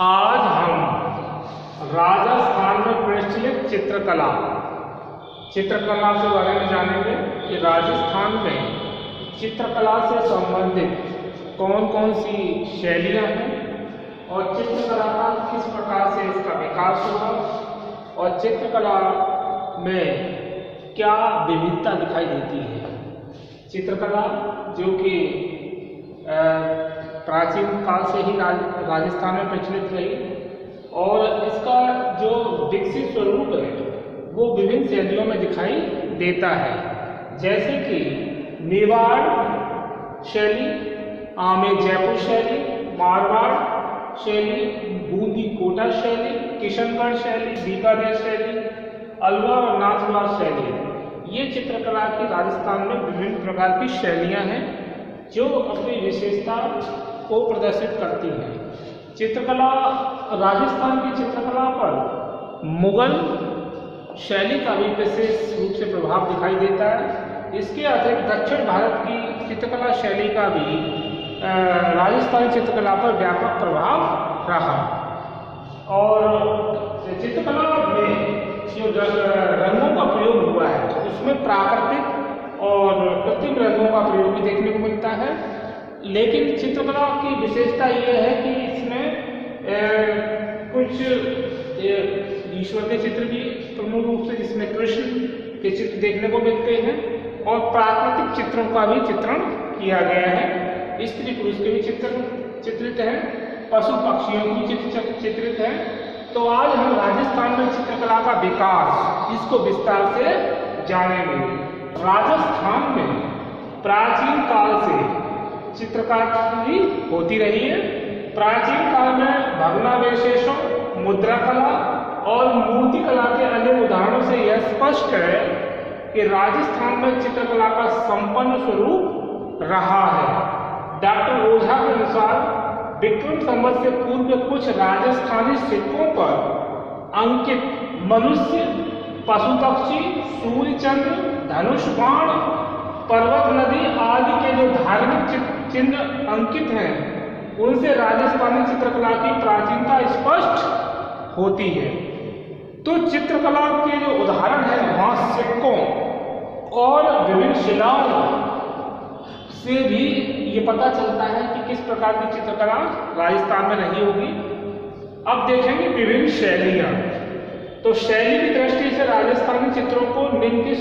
आज हम राजस्थान में प्रचलित चित्रकला के बारे में जानेंगे कि राजस्थान में चित्रकला से संबंधित कौन कौन सी शैलियाँ हैं और चित्रकला का किस प्रकार से इसका विकास हुआ और चित्रकला में क्या विविधता दिखाई देती है। चित्रकला जो कि प्राचीन काल से ही राजस्थान में प्रचलित रही और इसका जो विकसित स्वरूप है वो विभिन्न शैलियों में दिखाई देता है, जैसे कि मेवाड़ शैली, आमेर जयपुर शैली, मारवाड़ शैली, बूंदी कोटा शैली, किशनगढ़ शैली, बीकानेर शैली, अलवर और नाथद्वार शैली। ये चित्रकला की राजस्थान में विभिन्न प्रकार की शैलियाँ हैं जो अपनी विशेषता को प्रदर्शित करती हैं। चित्रकला राजस्थान की चित्रकला पर मुगल शैली का भी विशेष रूप से प्रभाव दिखाई देता है। इसके अतिरिक्त दक्षिण भारत की चित्रकला शैली का भी राजस्थानी चित्रकला पर व्यापक प्रभाव रहा और चित्रकला में जो रंगों का प्रयोग हुआ है उसमें प्राकृतिक और कृत्रिम रंगों का प्रयोग भी देखने को मिलता है। लेकिन चित्रकला की विशेषता ये है कि इसमें कुछ ईश्वर के चित्र भी प्रमुख रूप से, जिसमें कृष्ण के चित्र देखने को मिलते हैं और प्राकृतिक चित्रों का भी चित्रण किया गया है। स्त्री पुरुष के भी चित्रित हैं, पशु पक्षियों की चित्र चित्रित हैं। तो आज हम राजस्थान में चित्रकला का विकास इसको विस्तार से जानेंगे। राजस्थान में प्राचीन काल से चित्रकारी होती रही है। प्राचीन काल में भग्नावशेषों, मुद्रा कला और मूर्ति कला के अनेक उदाहरणों से यह स्पष्ट है कि राजस्थान में चित्रकला का संपन्न स्वरूप रहा है। डॉक्टर ओझा के अनुसार विक्रम संवत से पूर्व के कुछ राजस्थानी सिक्कों पर अंकित मनुष्य, पशु पक्षी, सूर्य चंद्र, धनुष बाण, पर्वत नदी आदि के जो धार्मिक चिन्ह अंकित हैं उनसे राजस्थानी चित्रकला की प्राचीनता स्पष्ट होती है। तो चित्रकला के जो उदाहरण है वहाँ सिक्कों और विभिन्न शिलाओं से भी ये पता चलता है कि किस प्रकार की चित्रकला राजस्थान में रही होगी। अब देखेंगे विभिन्न शैलियाँ। तो शैली की दृष्टि से राजस्थानी चित्रों को निम्नलिखित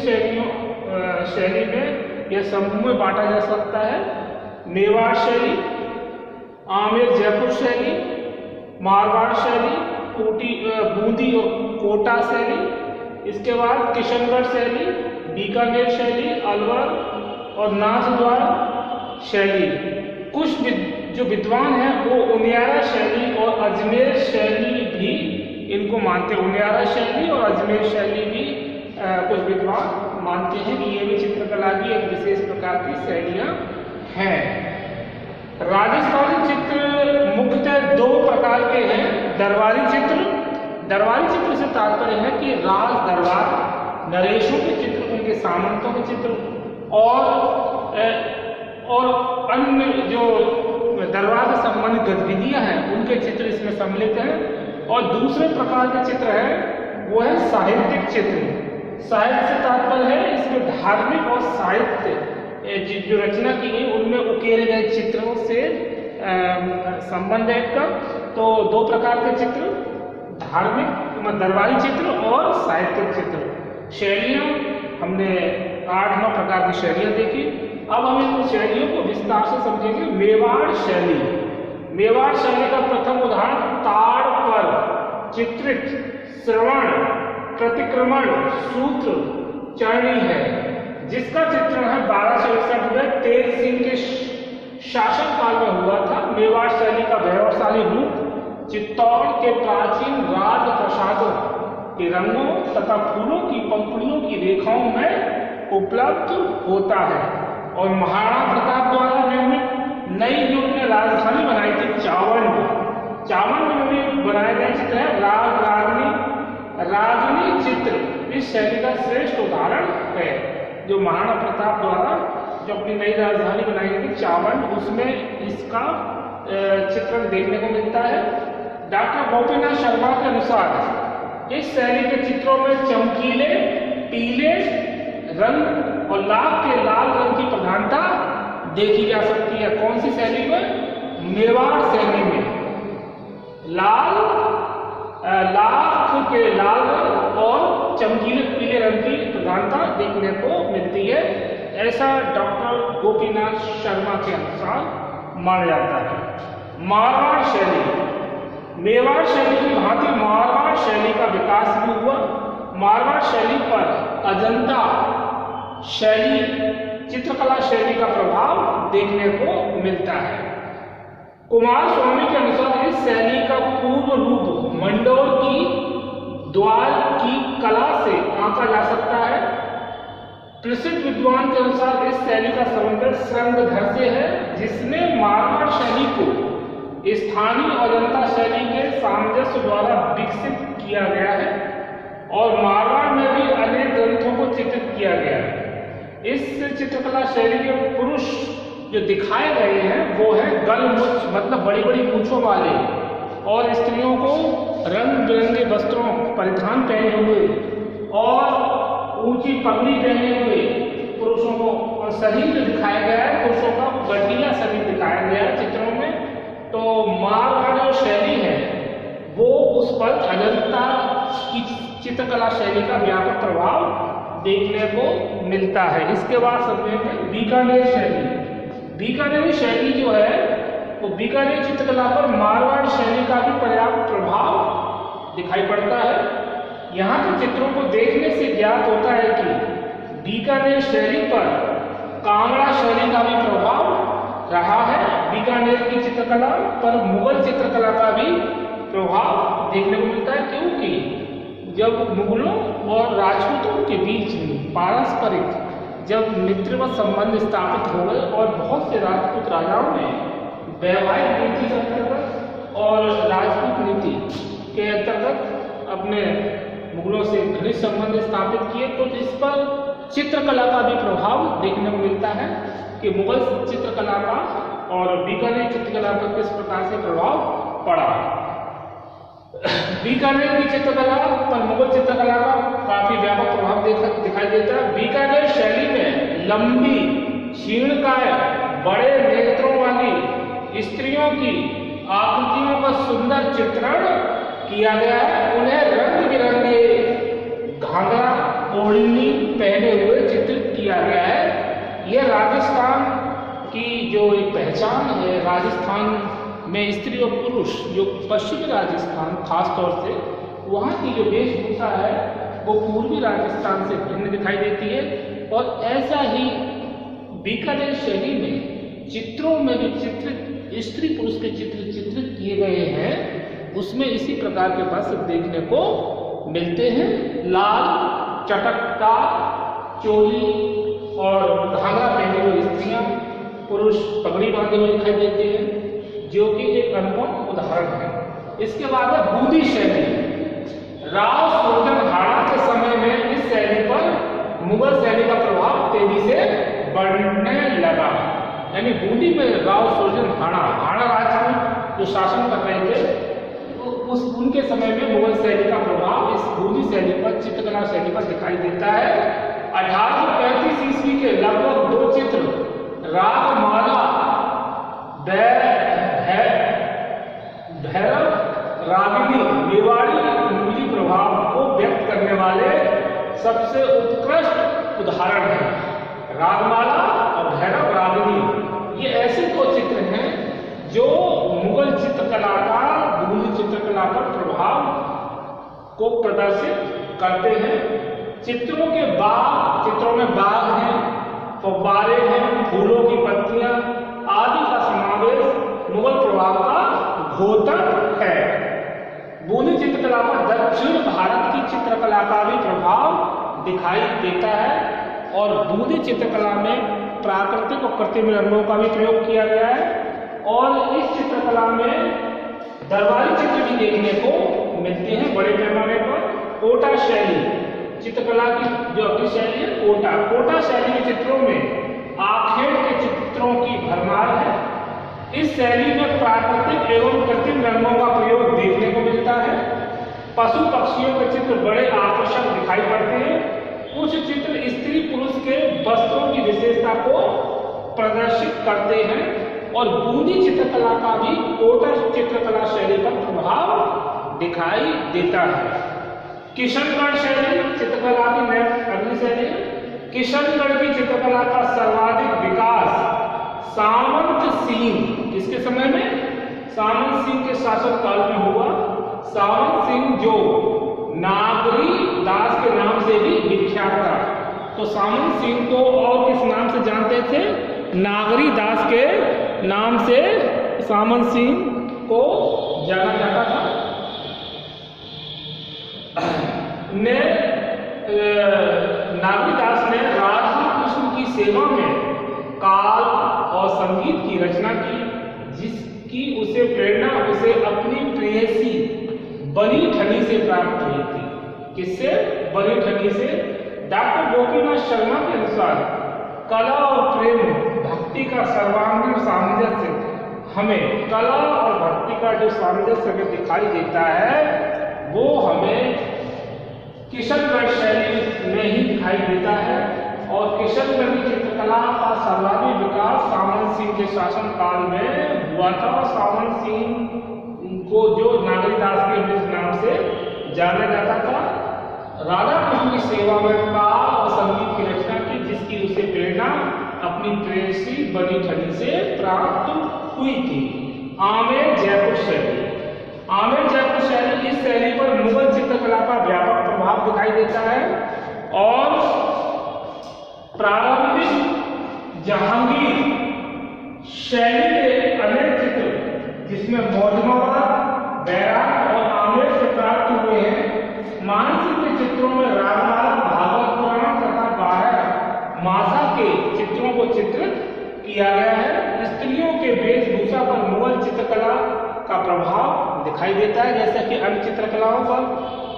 शैली में या समूह में बांटा जा सकता है। मेवाड़ शैली, आमेर जयपुर शैली, मारवाड़ शैली, बूंदी और कोटा शैली, इसके बाद किशनगढ़ शैली, बीकानेर शैली, अलवर और नाथद्वार शैली। कुछ जो विद्वान हैं वो उनियारा शैली और अजमेर शैली भी इनको मानते हैं। उनियारा शैली और अजमेर शैली भी कुछ विद्वान मानते हैं कि ये भी चित्रकला की एक विशेष प्रकार की शैलियाँ हैं। राजस्थानी चित्र मुख्यतः दो प्रकार के हैं। दरबारी चित्र से तात्पर्य है कि राज दरबार नरेशों के चित्र, उनके सामंतों के चित्र और अन्य जो दरबार से संबंधित गतिविधियां हैं उनके चित्र इसमें सम्मिलित हैं। और दूसरे प्रकार के चित्र है वो है साहित्यिक चित्र। साहित्य से तात्पर्य है इसमें धार्मिक और साहित्य जो रचना की गई उनमें उकेरे गए चित्रों से संबंध है इसका। तो दो प्रकार के चित्र, धार्मिक दरबारी चित्र और साहित्यिक चित्र। शैलियाँ हमने 8-9 प्रकार की शैलियाँ देखी। अब हम इन शैलियों को विस्तार से समझेंगे। मेवाड़ शैली का प्रथम उदाहरण ताड़ पर चित्रित श्रवण प्रतिक्रमण सूत्र चरणी है, जिसका चित्रण है 1261 में तेज सिंह के शासन काल में हुआ था। मेवाड़ शैली का वैभवशाली रूप चित्तौड़ के प्राचीन राज प्रसादों के रंगों तथा फूलों की पंखुड़ियों की रेखाओं में उपलब्ध होता है और महाराणा प्रताप द्वारा निर्मित नई जो उन्होंने राजधानी बनाई थी चावंड में भी बनाए गए चित्र है। रागनी चित्र इस शैली का श्रेष्ठ उदाहरण है। जो महाराणा प्रताप द्वारा जो अपनी नई राजधानी बनाई गई थी चावंड, उसमें इसका चित्रण देखने को मिलता है। डॉक्टर गोपीनाथ शर्मा के अनुसार इस शैली के चित्रों में चमकीले पीले रंग और लाल रंग की प्रधानता देखी जा सकती है। कौन सी शैली में? मेवाड़ शैली में लाख के लाल रंग और चमकीले पीले रंग की प्रधानता देखने को मिलती है, ऐसा डॉक्टर गोपीनाथ शर्मा के अनुसार माना जाता है। मारवाड़ शैली, मेवाड़ शैली की भांति मारवाड़ शैली का विकास भी हुआ। मारवाड़ शैली पर अजंता शैली चित्रकला शैली का प्रभाव देखने को मिलता है। कुमार स्वामी के अनुसार इस शैली का पूर्व रूप मंडोर की द्वार की कला से आंका जा सकता है। प्रसिद्ध विद्वान के अनुसार इस शैली का संबंध श्रृंगधर से है, जिसने मारवाड़ शैली को स्थानीय अजंता शैली के सामंजस्य द्वारा विकसित किया गया है और मारवाड़ में भी अनेक ग्रंथों को चित्रित किया गया है। इस चित्रकला शैली के पुरुष जो दिखाए गए हैं वो है गलमुछ, मतलब बड़ी बड़ी मूंछों वाले, और स्त्रियों को रंग बिरंगे वस्त्रों परिधान पहने हुए और ऊंची पगड़ी पहने हुए पुरुषों को, और शरीर जो दिखाया गया है पुरुषों का गठीला शरीर दिखाया गया है चित्रों में। तो मारवाड़ जो शैली है वो उस पर अजंता की चित्रकला शैली का व्यापक प्रभाव देखने को मिलता है। इसके बाद समझेंगे बीकानेर शैली। बीकानेरी शैली जो है वो बीकानेर चित्रकला पर मारवाड़ शैली का भी पर्याप्त प्रभाव दिखाई पड़ता है। यहाँ के चित्रों को देखने से ज्ञात होता है कि बीकानेर शैली पर कांगड़ा शैली का भी प्रभाव रहा है। बीकानेर की चित्रकला पर मुगल चित्रकला का भी प्रभाव देखने को मिलता है, क्योंकि जब मुगलों और राजपूतों के बीच पारस्परिक जब मित्रवत संबंध स्थापित हो गए और बहुत से राजपूत राजाओं ने वैवाहिक नीति के अंतर्गत और राजपूत नीति के अंतर्गत अपने मुगलों से घनिष्ठ संबंध स्थापित किए, तो इस पर चित्रकला का भी प्रभाव देखने को मिलता है कि मुगल चित्रकला का और बीकानेर चित्रकला पर किस प्रकार से प्रभाव पड़ा। बीकानेर की चित्रकला पर मुगल चित्रकला का काफी व्यापक प्रभाव दिखाई देता है। बीकानेर शैली में लंबी क्षीणकाय बड़े नेत्रों वाली स्त्रियों की आकृतियों का सुंदर चित्रण किया गया है। उन्हें रंग बिरंगे घाघरा ओढ़नी पहने हुए चित्रित किया गया है। यह राजस्थान की जो एक पहचान है, राजस्थान में स्त्री और पुरुष जो पश्चिमी राजस्थान खास तौर से वहाँ की जो वेशभूषा है वो पूर्वी राजस्थान से भिन्न दिखाई देती है। और ऐसा ही बीकानेर शैली में चित्रों में जो चित्रित स्त्री पुरुष के चित्र चित्रित किए गए हैं उसमें इसी प्रकार के वस्त्र देखने को मिलते हैं। लाल चटकदार चोली और घाघरा पहने हुए स्त्रियां, पुरुष पगड़ी बांधे हुए दिखाई देते हैं, जो कि एक अनुपम उदाहरण है। इसके बाद है बूंदी शैली। राव सुरजनहाड़ा के समय में इस शैली पर मुगल शैली का प्रभाव तेजी से बढ़ने लगा। यानी बूंदी में राव सुरजनहाड़ा राजपूत जो शासन कर रहे थे, तो उनके समय में मुगल शैली का प्रभाव इस बूंदी शैली पर, चित्रकला शैली पर दिखाई देता है। 1835 ईस्वी के लगभग 2 चित्र रागमाला भैरव रागिनी मेवाड़ी मूली प्रभाव को व्यक्त करने वाले सबसे उत्कृष्ट उदाहरण हैं। रागमाला और भैरव रागिनी ये ऐसे 2 चित्र हैं जो मुगल चित्रकला का बूंदी चित्रकला पर प्रभाव को प्रदर्शित करते हैं। चित्रों में बाग हैं, फव्वारे हैं, फूलों की पत्तियां आदि का समावेश मुगल प्रभाव का द्योतक है। बूंदी चित्रकला पर दक्षिण भारत की चित्रकला का भी प्रभाव दिखाई देता है और बूंदी चित्रकला में प्राकृतिक और कृत्रिम रंगों का भी प्रयोग किया गया है। और इस चित्रकला में दरबारी चित्र भी देखने को मिलते हैं बड़े पैमाने पर। कोटा शैली चित्रकला की जो अगली शैली है कोटा शैली के चित्रों में आखेड़ के चित्रों की भरमार है। इस शैली में प्राकृतिक एवं कृत्रिम रंगों का प्रयोग देखने को मिलता है। पशु पक्षियों के चित्र बड़े आकर्षक दिखाई पड़ते हैं। कुछ चित्र स्त्री पुरुष के वस्त्रों की विशेषता को प्रदर्शित करते हैं और बूंदी चित्रकला का भी कोटर चित्रकला शैली पर प्रभाव दिखाई देता है। किशनगढ़ शैली चित्रकला की अगली शैली है। किशनगढ़ की चित्रकला का सर्वाधिक विकास सामंत सिंह, किसके समय में? सामंत सिंह के शासनकाल में हुआ। सामंत सिंह जो नागरी दास के नाम से भी विख्यात था। तो सामंत सिंह को और किस नाम से जानते थे? नागरी दास के नाम से सामंत सिंह को जाना जाता था। नागरी दास ने राधा कृष्ण की सेवा में काल और संगीत की रचना की, जिसकी उसे प्रेरणा उसे अपनी प्रेयसी बनी ठनी से प्राप्त हुई थी। किससे? बनी ठनी से। डॉक्टर गोपीनाथ शर्मा के अनुसार कला और प्रेम भक्ति का सर्वांगीण सामंजस्य हमें कला और भक्ति का जो सामंजस्य दिखाई देता है वो हमें किशनगढ़ शैली में ही दिखाई देता है। और किशनगढ़ की चित्रकला का सर्वाधिक विकास सामंत सिंह के शासन काल में हुआ था। सामंत सिंह को जो नागरी दास के नाम से जाना जाता था, राधा कृष्ण की सेवा में काल और संगीत की रचना की, जिसकी उसे प्रेरणा अपनी प्रेयसी बनी ठनी से प्राप्त हुई थी। आमेर जयपुर शैली। आमेर जयपुर शैली, इस शैली पर मुगल चित्रकला का व्यापक प्रभाव दिखाई देता है और प्रारंभिक जहांगीर शैली के अनेक चित्र जिसमें मौजमवाद, बैराग और आमेर से प्राप्त हुए हैं। मानसिक के चित्रों में रामायण, भागवत पुराण तथा 12 मासा के चित्रों को चित्रित किया गया है। स्त्रियों के वेशभूषा पर मुगल चित्रकला का प्रभाव दिखाई देता है, जैसा कि अन्य चित्रकलाओं पर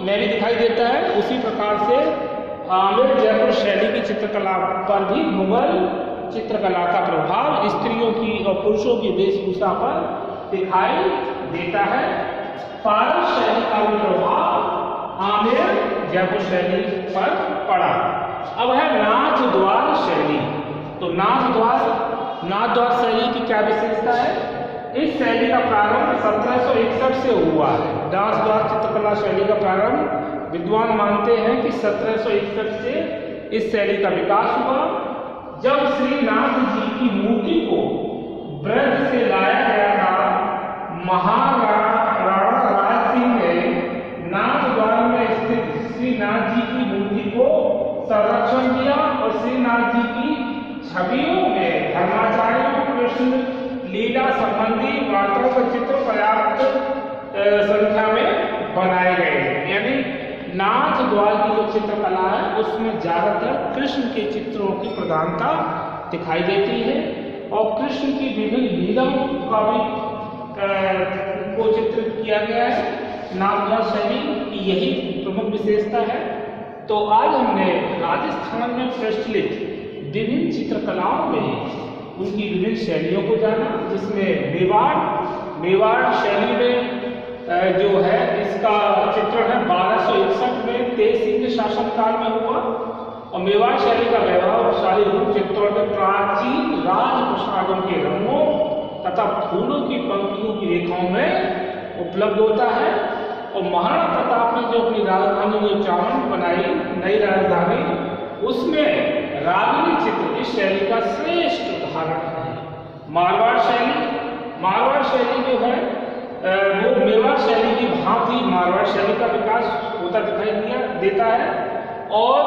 में भी दिखाई देता है। उसी प्रकार से आमेर जयपुर शैली की चित्रकला पर भी मुगल चित्रकला का प्रभाव स्त्रियों की और पुरुषों की वेशभूषा पर दिखाई देता है। पारस शैली का भी प्रभाव आमेर जयपुर शैली पर पड़ा। अब है नाथ द्वार शैली। तो नाथ द्वार शैली की क्या विशेषता है? इस शैली का प्रारंभ 1761 से हुआ है। नाथ द्वार चित्रकला शैली का प्रारंभ विद्वान मानते हैं कि 1761 से इस शैली का विकास हुआ, जब श्री नाथ जी की मूर्ति को ब्रज से लाया गया था। महाराणा राज सिंह ने नाथ द्वार में स्थित श्री नाथ जी की मूर्ति को संरक्षण किया और श्री नाथ जी की छवियों में धर्माचार्यों कृष्ण लीला संबंधी वार्ताओं के चित्र पर्याप्त संख्या में बनाए गए। यानी नाथ द्वार की जो चित्रकला है उसमें ज्यादातर कृष्ण के चित्रों की प्रधानता दिखाई देती है और कृष्ण की विभिन्न लीलाओं का भी को चित्रित किया गया है। नाथ द्वार शैली की यही प्रमुख विशेषता है। तो आज हमने राजस्थान में प्रचलित विभिन्न चित्रकलाओं में उनकी विभिन्न शैलियों को जाना, जिसमें मेवाड़ शैली में जो है इसका चित्रण है 1261 में तेज सिंह के शासनकाल में हुआ और मेवाड़ शैली का वैभवशाली रूप चित्रण में प्राचीन राजप्रसादों के रंगों तथा फूलों की पंक्तियों की रेखाओं में उपलब्ध होता है। और महाराणा प्रताप ने जो अपनी राजधानी में चावंड बनाई, नई राजधानी, उसमें रागिनी चित्र इस शैली का श्रेष्ठ उदाहरण है। मारवाड़ शैली जो है वो मेवाड़ शैली की भांति मारवाड़ शैली का विकास होता दिखाई देता है और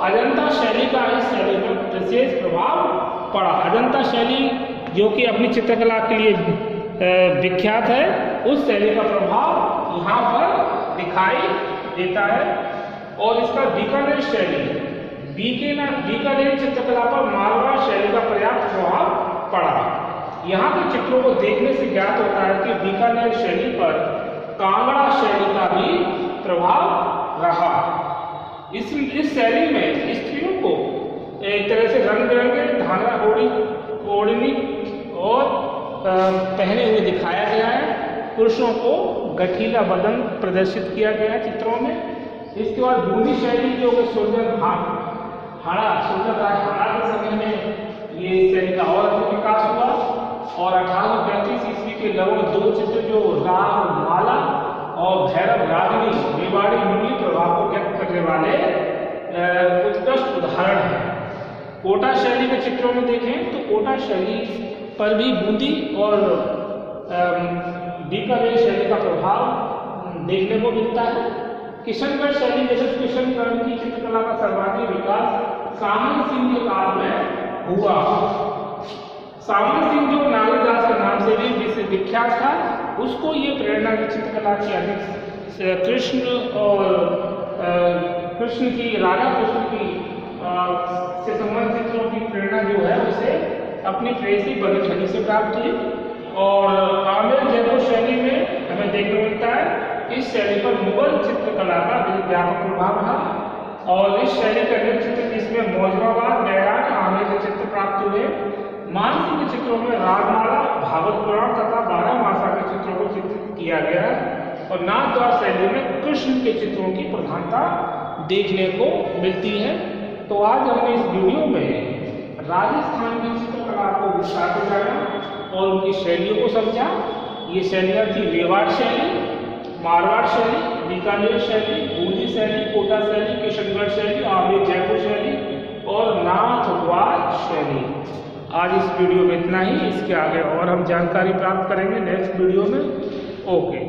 अजंता शैली का इस शैली पर विशेष प्रभाव पड़ा। अजंता शैली जो कि अपनी चित्रकला के लिए विख्यात है, उस शैली का प्रभाव यहाँ पर दिखाई देता है। और इसका बीकानेर शैली, बीकानेर चित्रकला पर मारवाड़ शैली का पर्याप्त प्रभाव पड़ा। यहाँ के चित्रों को देखने से ज्ञात होता है कि बीकानेर शैली पर कांगड़ा शैली का भी प्रभाव रहा। इस शैली में स्त्रियों को एक तरह से रंग बिरंगे धागा ओढ़नी और पहने हुए दिखाया गया है। पुरुषों को गठीला बदन प्रदर्शित किया गया है चित्रों में। इसके बाद बूंदी शैली जो कि सोल्जर राज हाड़ा के समय में ये शैली का और अधिक विकास हुआ। और 1835 ईस्वी के लगभग 2 चित्र जो राग माला और भैरव रागिनी मेवाड़ी मूली प्रभाव को व्यक्त करने वाले उत्कृष्ट उदाहरण है। कोटा शैली के चित्रों में देखें तो कोटा शैली पर भी बूंदी और बीकानेर शैली का प्रभाव देखने को मिलता है। किशनगढ़ शैली जैसे किशनगढ़ की चित्रकला का सर्वाधिक विकास सामन सिंह के काल में हुआ। सामन सिंह जो नागदास के नाम से भी विख्यात था, उसको ये प्रेरणा की चित्रकला की अधिक कृष्ण और कृष्ण की राजा कृष्ण की से संबंधित चित्रों की प्रेरणा जो है उसे अपनी प्रेयसी बनीठनी से प्राप्त हुई। और आमेर जयपुर शैली में हमें देखने को मिलता है इस शैली पर मुगल चित्रकला का व्यापक प्रभाव रहा। और इस शैली का अन्य चित्र जिसमें मौजराबाद बैराग आमेर के चित्र प्राप्त हुए। मानसिंह के चित्रों में रागमाला भागवत पुराण तथा 12 मासा के चित्रों को चित्रित किया गया। और नाथद्वार शैली में कृष्ण के चित्रों की प्रधानता देखने को मिलती है। तो आज हमने इस वीडियो में राजस्थान की चित्रकला को विस्तार से जाना और उनकी शैलियों को समझा। ये शैलियाँ थी मेवाड़ शैली, मारवाड़ शैली, बीकानेर शैली, बूंदी शैली, कोटा शैली, किशनगढ़ शैली, आमेर जयपुर शैली और नाथद्वार शैली। आज इस वीडियो में इतना ही। इसके आगे और हम जानकारी प्राप्त करेंगे नेक्स्ट वीडियो में। ओके।